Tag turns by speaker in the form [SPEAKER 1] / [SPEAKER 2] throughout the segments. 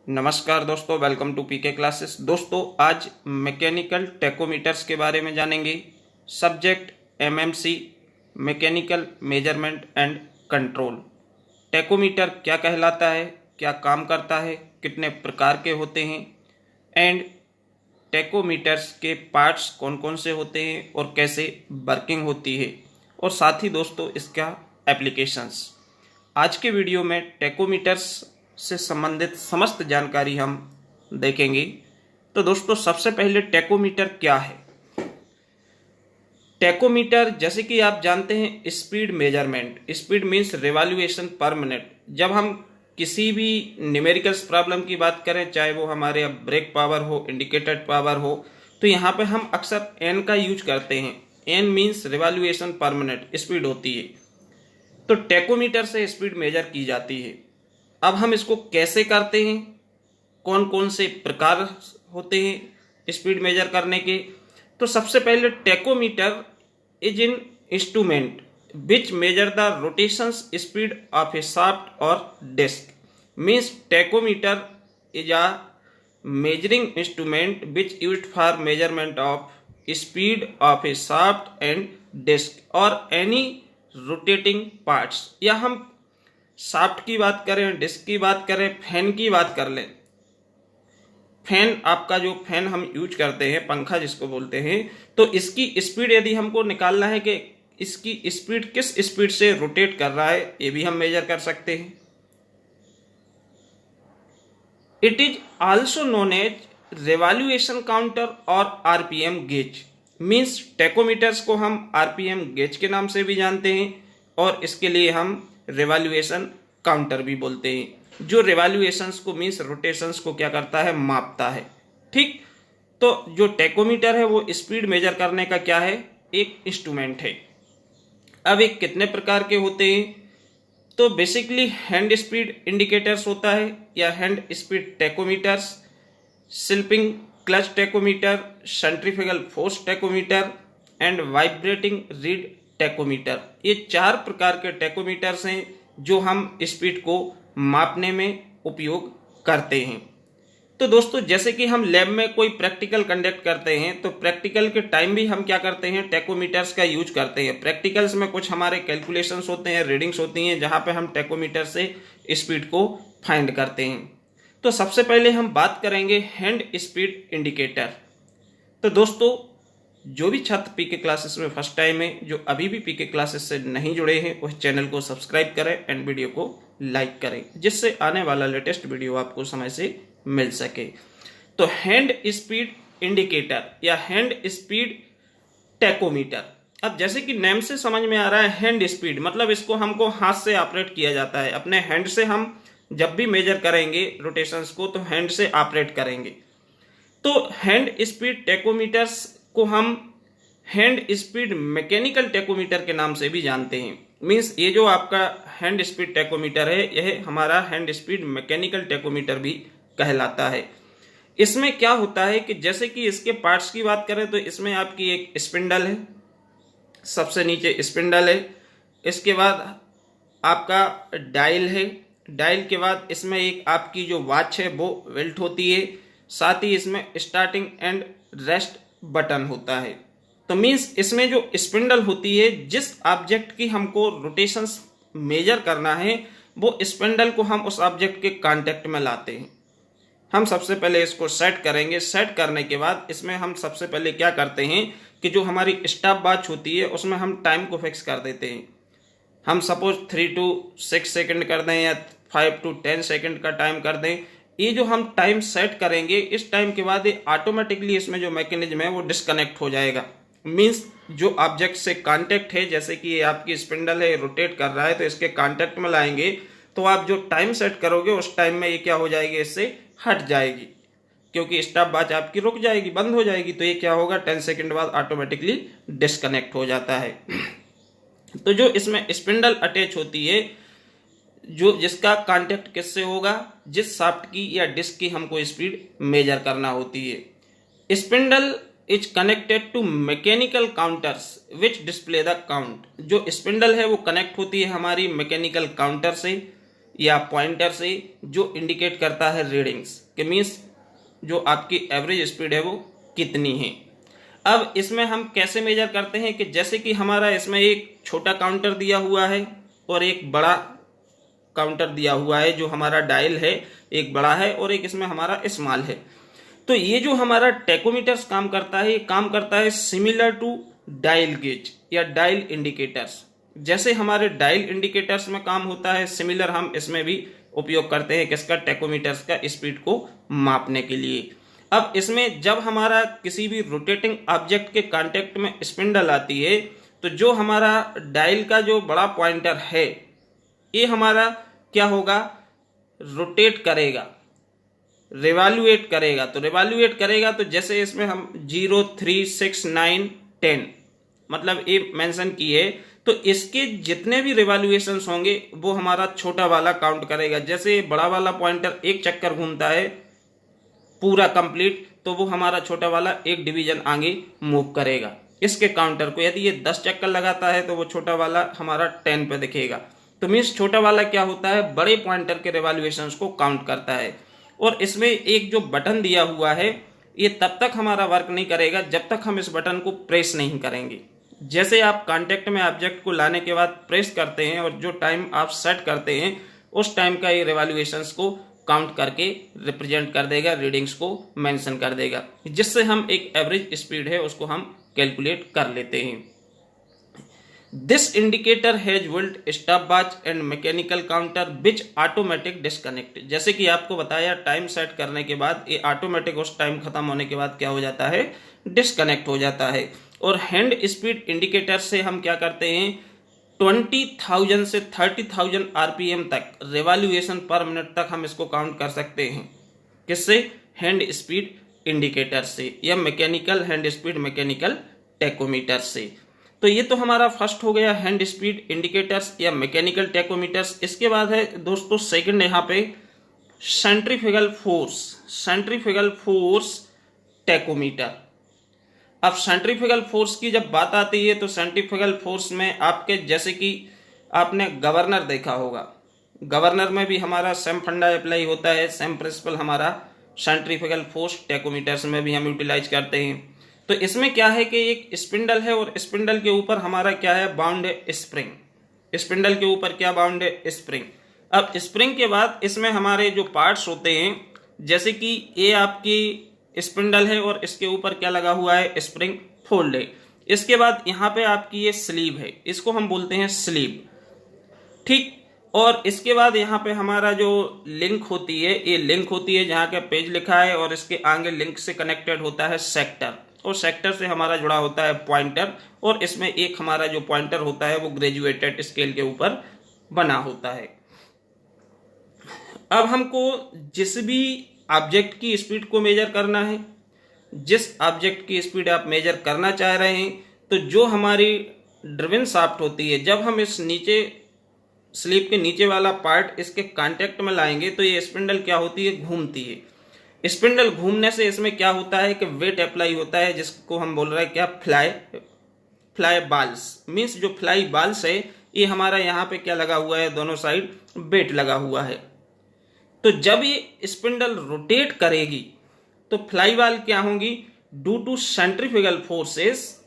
[SPEAKER 1] नमस्कार दोस्तों, welcome to PK classes. दोस्तों, आज मैकेनिकल टेकोमीटर्स के बारे में जानेंगे। Subject MMC, mechanical measurement and control. Tachometer क्या कहलाता है, क्या काम करता है, कितने प्रकार के होते हैं एंड टेकोमीटर्स के पार्ट्स कौन कौन से होते हैं और कैसे वर्किंग होती है, और साथ ही दोस्तों इसका एप्लीकेशंस। आज के वीडियो में टेकोमीटर्स से संबंधित समस्त जानकारी हम देखेंगे। तो दोस्तों, सबसे पहले टेकोमीटर क्या है। टेकोमीटर, जैसे कि आप जानते हैं, speed measurement. Speed means revolution per minute. जब हम किसी भी न्यूमेरिकल्स प्रॉब्लम की बात करें, चाहे वो हमारे ब्रेक पावर हो, इंडिकेटर पावर हो, तो यहाँ पे हम अक्सर एन का यूज करते हैं। N means revolution per minute speed होती है। तो टेकोमीटर से स्पीड मेजर की जाती है। अब हम इसको कैसे करते हैं, कौन कौन से प्रकार होते हैं स्पीड मेजर करने के। तो सबसे पहले tachometer is in instrument which measure the rotations speed of a shaft और disc. Means tachometer is a measuring instrument which used for measurement of speed of a shaft and disc और any rotating parts. या हम shaft की बात करें, disc की बात करें, फैन की बात कर लें। फैन, आपका जो फैन हम यूज करते हैं, पंखा जिसको बोलते हैं, तो इसकी स्पीड यदि हमको निकालना है कि इसकी स्पीड किस स्पीड से रोटेट कर रहा है, ये भी हम मेजर कर सकते हैं। It is also known as revolution counter और आरपीएम गेज। मीन्स टेकोमीटर्स को हम आरपीएम गेज के नाम से भी जानते हैं और इसके लिए हम रिवॉल्यूशन काउंटर भी बोलते हैं, जो रिवॉल्यूशंस को मीन्स रोटेशंस को क्या करता है, मापता है। ठीक, तो जो टेकोमीटर है वो स्पीड मेजर करने का क्या है, एक इंस्ट्रूमेंट है। अब एक कितने प्रकार के होते हैं, तो बेसिकली हैंड स्पीड इंडिकेटर्स होता है या hand speed tachometers, slipping clutch tachometer, centrifugal force tachometer and vibrating reed tachometer. ये 4 प्रकार के टेकोमीटर्स हैं जो हम स्पीड को मापने में उपयोग करते हैं। तो दोस्तों, जैसे कि हम लैब में कोई प्रैक्टिकल कंडक्ट करते हैं, तो प्रैक्टिकल के टाइम भी हम क्या करते हैं, टेकोमीटर्स का यूज करते हैं। प्रैक्टिकल्स में कुछ हमारे कैलकुलेशंस होते हैं, रीडिंग्स होती हैं, जहां पे हम टेकोमीटर से स्पीड को फाइंड करते हैं। तो सबसे पहले हम बात करेंगे हैंड स्पीड इंडिकेटर। तो दोस्तों, जो भी छात्र पीके क्लासेस में फर्स्ट टाइम है, जो अभी भी पीके क्लासेस से नहीं जुड़े हैं, उस चैनल को सब्सक्राइब करें एंड वीडियो को लाइक करें, जिससे आने वाला लेटेस्ट वीडियो आपको समय से मिल सके। तो हैंड स्पीड इंडिकेटर या हैंड स्पीड टेकोमीटर। अब जैसे कि नेम से समझ में आ रहा है, हैंड स्पीड मतलब इसको हमको हाथ से ऑपरेट किया जाता है। अपने हैंड से हम जब भी मेजर करेंगे रोटेशंस को, तो हैंड से ऑपरेट करेंगे। तो हैंड स्पीड टेकोमीटर्स को हम हैंड स्पीड मैकेनिकल टेकोमीटर के नाम से भी जानते हैं। मीन्स ये जो आपका हैंड स्पीड टेकोमीटर है, यह हमारा हैंड स्पीड मैकेनिकल टेकोमीटर भी कहलाता है। इसमें क्या होता है कि जैसे कि इसके पार्ट्स की बात करें, तो इसमें आपकी एक स्पिंडल है, सबसे नीचे स्पिंडल है। इसके बाद आपका डायल है। डायल के बाद इसमें एक आपकी जो वॉच है वो बेल्ट होती है। साथ ही इसमें स्टार्टिंग एंड रेस्ट बटन होता है। तो मीन्स इसमें जो स्पिंडल होती है, जिस ऑब्जेक्ट की हमको रोटेशंस मेजर करना है, वो स्पिंडल को हम उस ऑब्जेक्ट के कांटेक्ट में लाते हैं। हम सबसे पहले इसको सेट करेंगे। सेट करने के बाद इसमें हम सबसे पहले क्या करते हैं कि जो हमारी स्टॉप वॉच होती है, उसमें हम टाइम को फिक्स कर देते हैं। हम सपोज 3 to 6 सेकंड कर दें या 5 to 10 सेकंड का टाइम कर दें। ये जो हम टाइम सेट करेंगे, इस टाइम के बाद ये ऑटोमेटिकली इसमें जो मैकेनिज्म है वो डिस्कनेक्ट हो जाएगा। मीन्स जो ऑब्जेक्ट से कांटेक्ट है, जैसे कि ये आपकी स्पिंडल है, रोटेट कर रहा है, तो इसके कांटेक्ट में लाएंगे, तो आप जो टाइम सेट करोगे उस टाइम में ये क्या हो जाएगी, इससे हट जाएगी, क्योंकि स्टॉप वॉच आपकी रुक जाएगी, बंद हो जाएगी। तो ये क्या होगा, 10 सेकेंड बाद ऑटोमेटिकली डिस्कनेक्ट हो जाता है। तो जो इसमें स्पिंडल अटैच होती है, जो जिसका कांटेक्ट किससे होगा, जिस शाफ्ट की या डिस्क की हमको स्पीड मेजर करना होती है। Spindle is connected to mechanical counters which display the count. जो स्पिंडल है वो कनेक्ट होती है हमारी मैकेनिकल काउंटर से, या पॉइंटर से जो इंडिकेट करता है रीडिंग्स के मीन्स जो आपकी एवरेज स्पीड है वो कितनी है। अब इसमें हम कैसे मेजर करते हैं कि जैसे कि हमारा इसमें एक छोटा काउंटर दिया हुआ है और एक बड़ा काउंटर दिया हुआ है, जो हमारा डायल है एक बड़ा है और एक इसमें हमारा स्मॉल है। तो ये जो हमारा टेकोमीटर्स काम करता है, ये काम करता है सिमिलर टू डायल गेज या डायल इंडिकेटर्स। जैसे हमारे डायल इंडिकेटर्स में काम होता है, सिमिलर हम इसमें भी उपयोग करते हैं किसका, टेकोमीटर्स का, स्पीड को मापने के लिए। अब इसमें जब हमारा किसी भी रोटेटिंग ऑब्जेक्ट के कांटेक्ट में स्पिंडल आती है, तो जो हमारा डायल का जो बड़ा पॉइंटर है ये हमारा क्या होगा, रोटेट करेगा, रिवॉल्यूएट करेगा। तो रिवॉल्यूएट करेगा तो जैसे इसमें हम 0, 3, 6, 9, 10 मतलब ये मेंशन किए, तो इसके जितने भी रिवॉल्यूएशंस होंगे वो हमारा छोटा वाला काउंट करेगा। जैसे बड़ा वाला पॉइंटर एक चक्कर घूमता है पूरा कंप्लीट, तो वो हमारा छोटा वाला एक डिवीजन आगे मूव करेगा इसके काउंटर को। यदि ये 10 चक्कर लगाता है तो वो छोटा वाला हमारा 10 पे दिखेगा। तो मीन्स छोटा वाला क्या होता है, बड़े पॉइंटर के रिवॉल्यूएशंस को काउंट करता है। और इसमें एक जो बटन दिया हुआ है ये तब तक हमारा वर्क नहीं करेगा जब तक हम इस बटन को प्रेस नहीं करेंगे। जैसे आप कांटेक्ट में ऑब्जेक्ट को लाने के बाद प्रेस करते हैं और जो टाइम आप सेट करते हैं उस टाइम का ये रिवॉल्यूएशंस को काउंट करके रिप्रेजेंट कर देगा, रीडिंग्स को मेंशन कर देगा, जिससे हम एक एवरेज स्पीड है उसको हम कैलकुलेट कर लेते हैं। This indicator has built stopwatch and mechanical counter which automatic disconnect. जैसे कि आपको बताया टाइम सेट करने के बाद ये ऑटोमेटिक उस टाइम खत्म होने के बाद क्या हो जाता है, डिस्कनेक्ट हो जाता है। और हैंड स्पीड इंडिकेटर से हम क्या करते हैं, 20,000 से 30,000 आरपीएम तक रिवॉल्यूएशन पर मिनट तक हम इसको काउंट कर सकते हैं। किससे, हैंड स्पीड इंडिकेटर से या mechanical hand speed mechanical tachometer से। तो ये तो हमारा फर्स्ट हो गया हैंड स्पीड इंडिकेटर्स या मैकेनिकल टेकोमीटर्स। इसके बाद है दोस्तों सेकंड यहाँ पे सेंट्रीफ्यूगल फोर्स टेकोमीटर। अब सेंट्रीफ्यूगल फोर्स की जब बात आती है तो सेंट्रीफ्यूगल फोर्स में आपके जैसे कि आपने गवर्नर देखा होगा, गवर्नर में भी हमारा सेम फंडा अप्लाई होता है, सेम प्रिंसिपल हमारा सेंट्रीफ्यूगल फोर्स टेकोमीटर्स में भी हम यूटिलाइज करते हैं। तो इसमें क्या है कि एक स्पिंडल है और स्पिंडल के ऊपर हमारा क्या है, बाउंड है स्प्रिंग। स्पिंडल के ऊपर क्या बाउंड है, स्प्रिंग। अब स्प्रिंग के बाद इसमें हमारे जो पार्ट्स होते हैं, जैसे कि ये आपकी स्पिंडल है और इसके ऊपर क्या लगा हुआ है, स्प्रिंग फोल्ड है। इसके बाद यहाँ पे आपकी ये स्लीव है, इसको हम बोलते हैं स्लीव, ठीक। और इसके बाद यहाँ पे हमारा जो लिंक होती है, ये लिंक होती है जहाँ का पेज लिखा है और इसके आगे लिंक से कनेक्टेड होता है सेक्टर, और सेक्टर से हमारा जुड़ा होता है पॉइंटर, और इसमें एक हमारा जो पॉइंटर होता है वो ग्रेजुएटेड स्केल के ऊपर बना होता है। अब हमको जिस भी ऑब्जेक्ट की स्पीड को मेजर करना है, जिस ऑब्जेक्ट की स्पीड आप मेजर करना चाह रहे हैं, तो जो हमारी ड्रिवन शाफ्ट होती है, जब हम इस नीचे स्लीव के नीचे वाला पार्ट इसके कांटेक्ट में लाएंगे तो ये स्पिंडल क्या होती है, घूमती है। स्पिंडल घूमने से इसमें क्या होता है कि वेट अप्लाई होता है, जिसको हम बोल रहे हैं क्या, फ्लाई बाल्स। मीन्स जो फ्लाई बाल्स है ये हमारा यहाँ पे क्या लगा हुआ है, दोनों साइड वेट लगा हुआ है। तो जब ये स्पिंडल रोटेट करेगी तो फ्लाई बाल क्या होंगी, due to centrifugal forces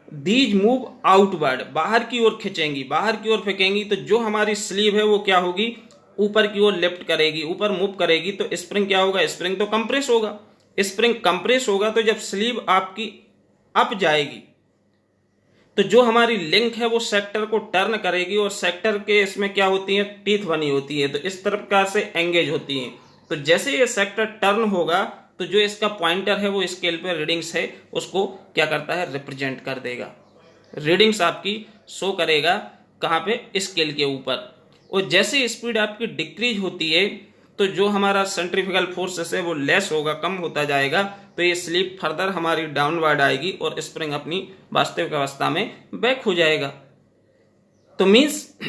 [SPEAKER 1] these move outward, बाहर की ओर खींचेंगी, बाहर की ओर फेंकेंगी। तो जो हमारी स्लीव है वो क्या होगी, ऊपर की ओर लिफ्ट करेगी, ऊपर मूव करेगी। तो स्प्रिंग क्या होगा, स्प्रिंग तो कंप्रेस होगा। स्प्रिंग कंप्रेस होगा तो जब स्लीव आपकी अप जाएगी तो जो हमारी लिंक है वो सेक्टर को टर्न करेगी, और सेक्टर के इसमें क्या होती है, टीथ बनी होती है, तो इस प्रकार से एंगेज होती है। तो जैसे ये सेक्टर टर्न होगा तो जो इसका पॉइंटर है वो स्केल पे रीडिंग्स है उसको क्या करता है, रिप्रेजेंट कर देगा। रीडिंग्स आपकी शो करेगा कहाँ पे, स्केल के ऊपर। और जैसे स्पीड आपकी डिक्रीज होती है तो जो हमारा सेंट्रीफ्यूगल फोर्स है वो लेस होगा, कम होता जाएगा। तो ये स्लिप फर्दर हमारी डाउनवर्ड आएगी और स्प्रिंग अपनी वास्तविक अवस्था में बैक हो जाएगा। तो मीन्स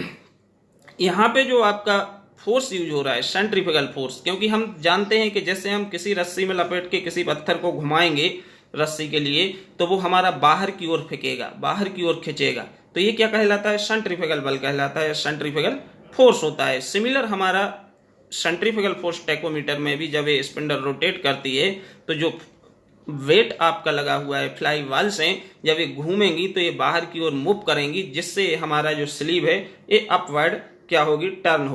[SPEAKER 1] यहाँ पे जो आपका फोर्स यूज हो रहा है सेंट्रीफ्यूगल फोर्स, क्योंकि हम जानते हैं कि जैसे हम किसी रस्सी में लपेट के किसी पत्थर को घुमाएंगे रस्सी के लिए तो वो हमारा बाहर की ओर फेंकेगा, बाहर की ओर खींचेगा। तो ये क्या कहलाता है, सेंट्रीफ्यूगल बल कहलाता है, सेंट्रीफ्यूगल फोर्स होता है। सिमिलर हमारा सेंट्रीफ्यूगल फोर्स टैकोमीटर में भी जब ये स्पिंडल रोटेट करती है तो जो वेट आपका लगा हुआ है फ्लाई वाल से, जब ये घूमेंगी तो ये बाहर की ओर मूव करेंगी, जिससे हमारा जो स्लीव है ये अपवर्ड क्या होगी, टर्न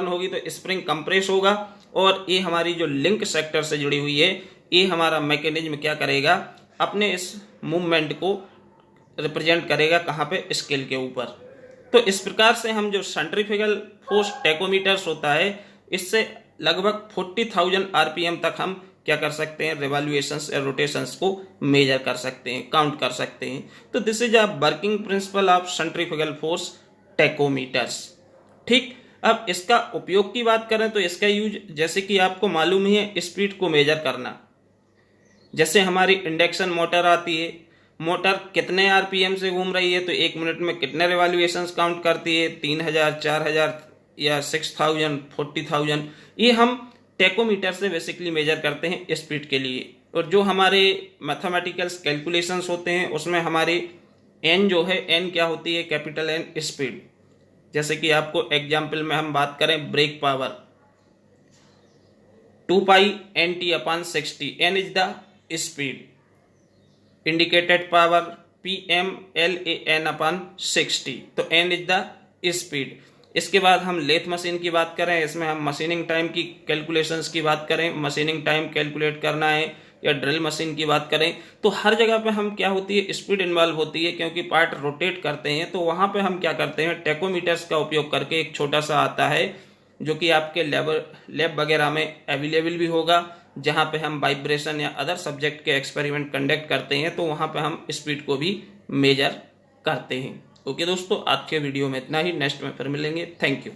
[SPEAKER 1] होगी तो स्प्रिंग कंप्रेस होगा और ये हमारी जो लिंक सेक्टर से जुड़ी हुई है ये हमारा मैकेनिज्म क्या करेगा, अपने इस मूवमेंट को रिप्रेजेंट करेगा कहाँ पे, स्केल के ऊपर। तो इस प्रकार से हम जो सेंट्रीफ्यूगल फोर्स टैकोमीटर्स होता है इससे लगभग 40,000 आरपीएम तक हम क्या कर सकते हैं, रिवॉल्यूशंस या रोटेशंस को मेजर कर सकते हैं, काउंट कर सकते हैं। तो this is a working principle of centrifugal force tachometers. ठीक, अब इसका उपयोग की बात करें तो इसका यूज जैसे कि आपको मालूम ही है स्पीड को मेजर करना। जैसे हमारी इंडक्शन मोटर आती है, मोटर कितने आरपीएम से घूम रही है तो 1 मिनट में कितने रिवॉल्यूशंस काउंट करती है, 3000, 4000 या 6000, 40,000। ये हम टैकोमीटर से बेसिकली मेजर करते हैं स्पीड के लिए। और जो हमारे मैथमेटिकल कैलकुलेशंस होते हैं उसमें हमारी एन जो है, एन क्या होती है, कैपिटल एन स्पीड। जैसे कि आपको एग्जाम्पल में हम बात करें brake power 2π NT/60, n is the speed. Indicated power PMLAN/60, तो n इज द स्पीड। इसके बाद हम लेथ मशीन की बात करें, इसमें हम मशीनिंग टाइम की कैलकुलेशंस की बात करें, मशीनिंग टाइम कैलकुलेट करना है, या ड्रिल मशीन की बात करें तो हर जगह पे हम क्या होती है, स्पीड इन्वॉल्व होती है, क्योंकि पार्ट रोटेट करते हैं। तो वहां पे हम क्या करते हैं, टैकोमीटर्स का उपयोग करके, एक छोटा सा आता है जो कि आपके लैब वगैरह में अवेलेबल भी होगा, जहां पे हम वाइब्रेशन या अदर सब्जेक्ट के एक्सपेरिमेंट कंडक्ट करते हैं, तो वहां पे हम स्पीड को भी मेजर करते हैं। ओके दोस्तों, आज के वीडियो में इतना ही, नेक्स्ट में फिर मिलेंगे। Thank you.